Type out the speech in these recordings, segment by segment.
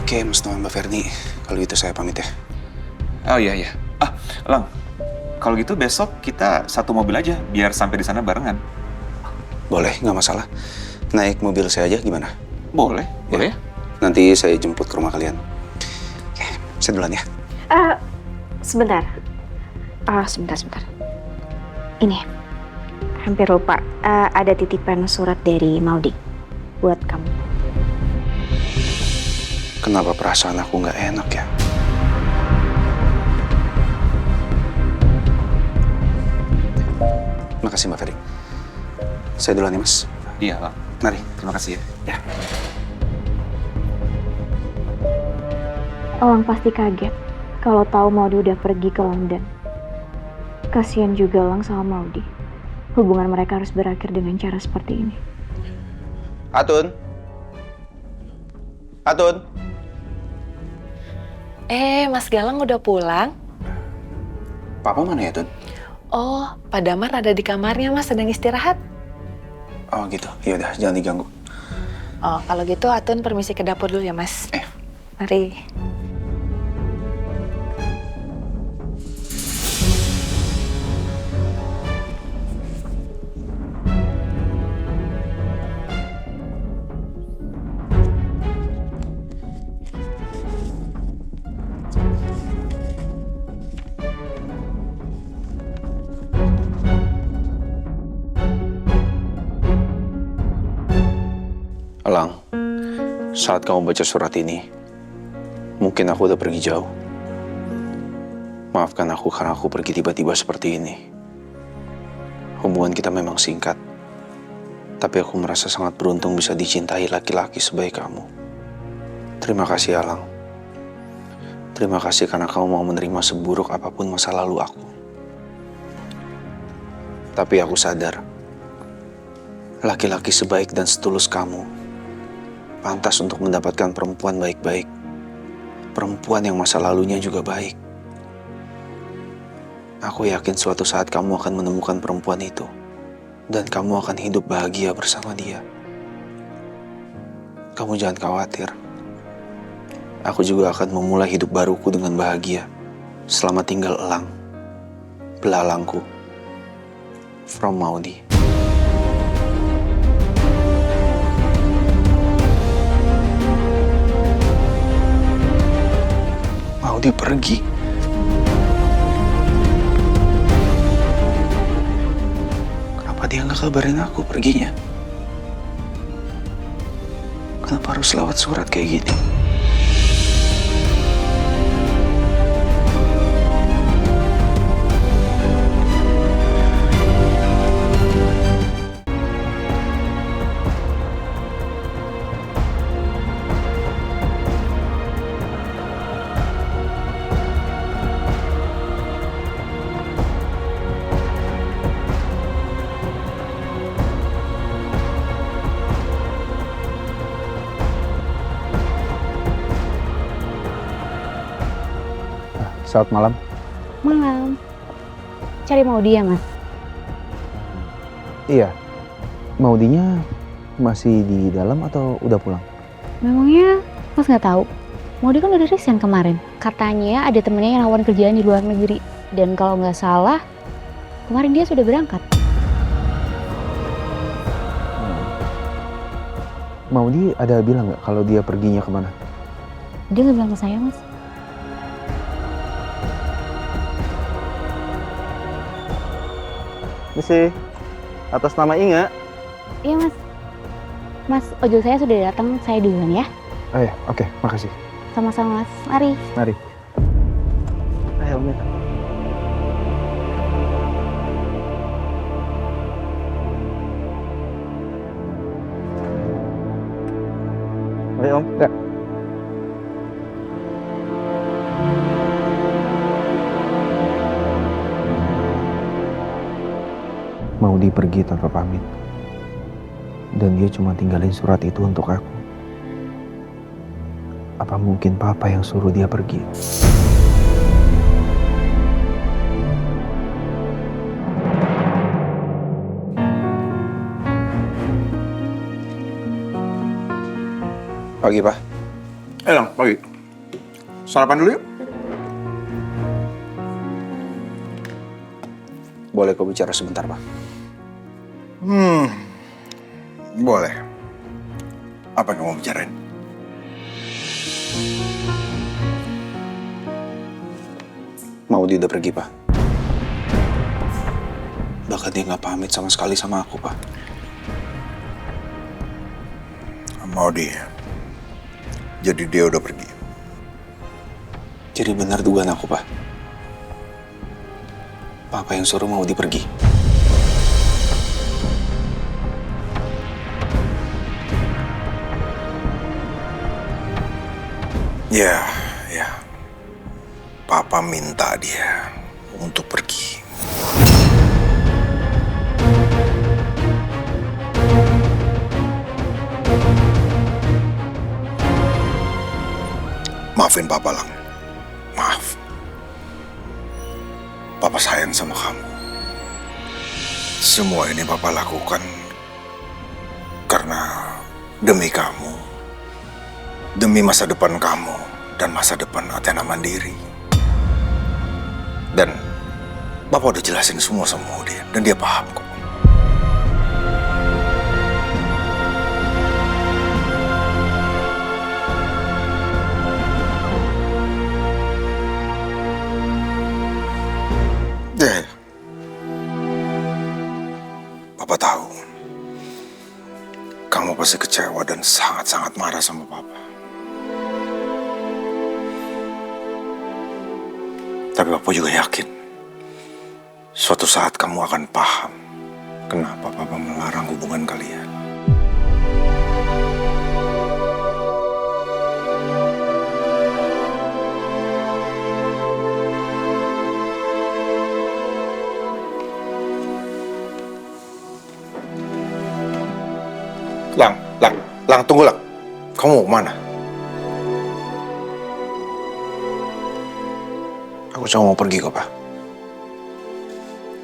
Oke, Mas Noah, Mbak Ferdi. Kalau gitu saya pamit ya. Oh iya. Lang, kalau gitu besok kita satu mobil aja biar sampai di sana barengan. Boleh, nggak masalah. Naik mobil saya aja gimana? Boleh ya. Nanti saya jemput ke rumah kalian. Oke, saya duluan ya. Sebentar. Sebentar. Ini, hampir lupa. Ada titipan surat dari Maudi buat kamu. Kenapa perasaan aku nggak enak ya? Makasih Mbak Ferry. Saya duluan ya, Mas. Iya, Lang. Mari. Terima kasih ya. Elang pasti kaget kalau tahu Maudi udah pergi ke London. Kasian juga Elang sama Maudi. Hubungan mereka harus berakhir dengan cara seperti ini. Atun. Mas Galang udah pulang? Papa mana ya, Tun? Oh, Pak Damar ada di kamarnya, Mas, sedang istirahat. Oh gitu, yaudah jangan diganggu. Oh, kalau gitu Atun permisi ke dapur dulu ya, Mas. Mari. Elang, saat kamu baca surat ini, mungkin aku udah pergi jauh. Maafkan aku karena aku pergi tiba-tiba seperti ini. Hubungan kita memang singkat, tapi aku merasa sangat beruntung bisa dicintai laki-laki sebaik kamu. Terima kasih, Alang. Terima kasih karena kamu mau menerima seburuk apapun masa lalu aku. Tapi aku sadar, laki-laki sebaik dan setulus kamu pantas untuk mendapatkan perempuan baik-baik. Perempuan yang masa lalunya juga baik. Aku yakin suatu saat kamu akan menemukan perempuan itu. Dan kamu akan hidup bahagia bersama dia. Kamu jangan khawatir. Aku juga akan memulai hidup baruku dengan bahagia. Selamat tinggal, Elang. Belalangku. From Maudi. Maudi pergi. Kenapa dia nggak kabarin aku perginya? Kenapa harus lewat surat kayak gini? Selamat malam. Malam. Cari Maudi ya, Mas? Iya. Maudinya masih di dalam atau udah pulang? Memangnya Mas nggak tahu? Maudi kan udah resign kemarin. Katanya ada temennya yang nawarin kerjaan di luar negeri. Dan kalau nggak salah, kemarin dia sudah berangkat. Maudi ada bilang nggak kalau dia perginya kemana? Dia nggak bilang ke saya, Mas. Misi, atas nama Inga. Iya, Mas. Mas, ojol saya sudah datang. Saya duluan ya. Oh ya, oke, makasih. Sama-sama, Mas. Mari. Mari. Ayo, Mir. Ayo, Om. Ya. Maudi pergi tanpa pamit. Dan dia cuma tinggalin surat itu untuk aku. Apa mungkin papa yang suruh dia pergi? Pagi, Pak. Lang, pagi. Sarapan dulu yuk. Boleh kau bicara sebentar, Pak? Boleh. Apa yang kamu bicarain? Maudi udah pergi, Pak. Bahkan dia nggak pamit sama sekali sama aku, Pak. Maudi. Jadi dia udah pergi. Jadi benar dugaan aku, Pak. Papa yang suruh Maudi pergi. Ya. Papa minta dia untuk pergi. Maafin Papa, Lang. Maaf. Papa sayang sama kamu. Semua ini Papa lakukan karena demi kamu. Demi masa depan kamu dan masa depan Athena Mandiri. Dan Papa udah jelasin semua sama dia dan dia paham kok. Ya, Papa tahu. Kamu pasti kecewa dan sangat-sangat marah sama Papa. Tapi Papa juga yakin suatu saat kamu akan paham kenapa Papa melarang hubungan kalian. Lang, tunggu Lang. Kamu mau kemana? Aku cuma mau pergi kok, Pak.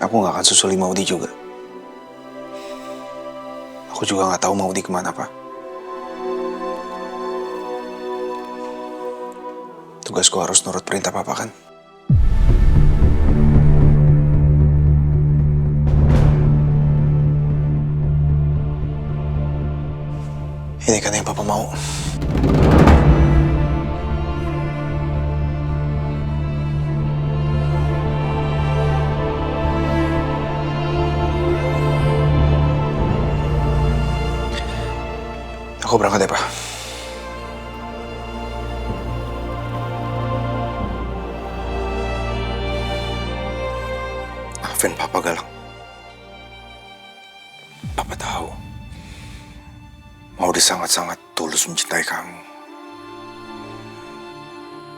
Aku nggak akan susuli Maudi juga. Aku juga nggak tahu Maudi kemana, Pak. Tugasku harus nurut perintah Papa kan? Ini kan yang Papa mau. Aku berangkat ya, Pak. Maafin Papa, Galang. Papa tahu. Maudi sangat-sangat tulus mencintai kamu.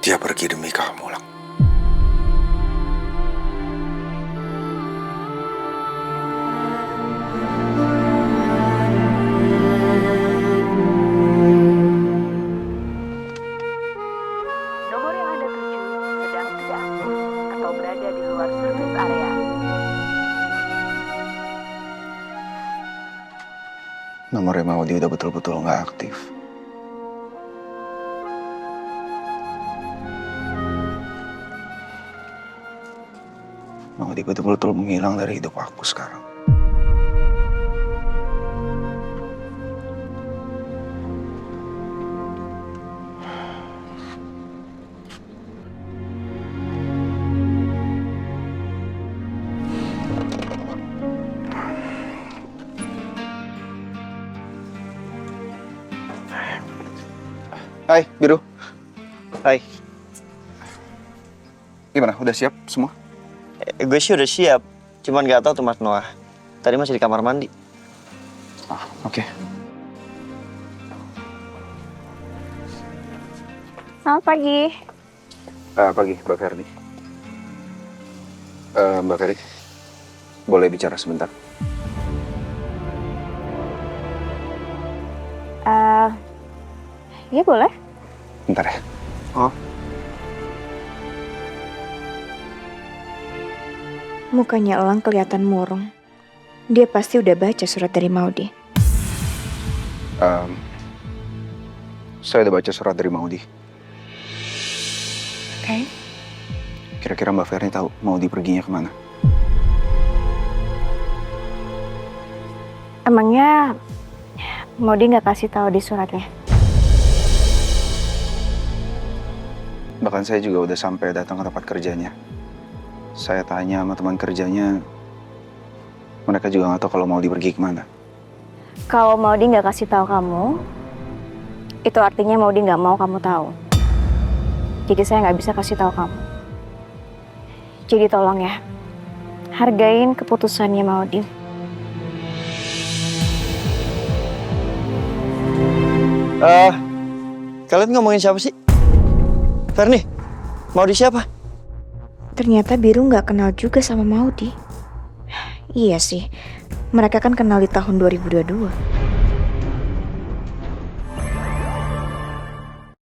Dia pergi demi kamu, Lang. Nomor yang Anda tuju sedang tidak aktif atau berada di luar service area. Nomornya Maudi udah betul-betul nggak aktif. Maudi betul-betul menghilang dari hidup aku sekarang. Hai, Biru. Hai. Gimana, udah siap semua? Gue sih udah siap, cuman gak tahu tuh Mas Noah. Tadi masih di kamar mandi. Oke. Selamat pagi. Pagi, Mbak Ferdi. Mbak Ferdi, boleh bicara sebentar? Ya boleh. Bentar ya. Mukanya Elang kelihatan murung. Dia pasti udah baca surat dari Maudi. Saya udah baca surat dari Maudi. Oke. Kira-kira Mbak Ferni tahu Maudi perginya kemana? Emangnya Maudi nggak kasih tahu di suratnya? Bahkan saya juga udah sampai datang ke tempat kerjanya. Saya tanya sama teman kerjanya, mereka juga nggak tahu kalau Maudi pergi kemana. Kalau Maudi nggak kasih tahu kamu, itu artinya Maudi nggak mau kamu tahu. Jadi saya nggak bisa kasih tahu kamu. Jadi tolong ya, hargain keputusannya Maudi. Kalian ngomongin siapa sih? Ferni, Maudi siapa? Ternyata Biru nggak kenal juga sama Maudi. Iya sih, mereka kan kenal di tahun 2022.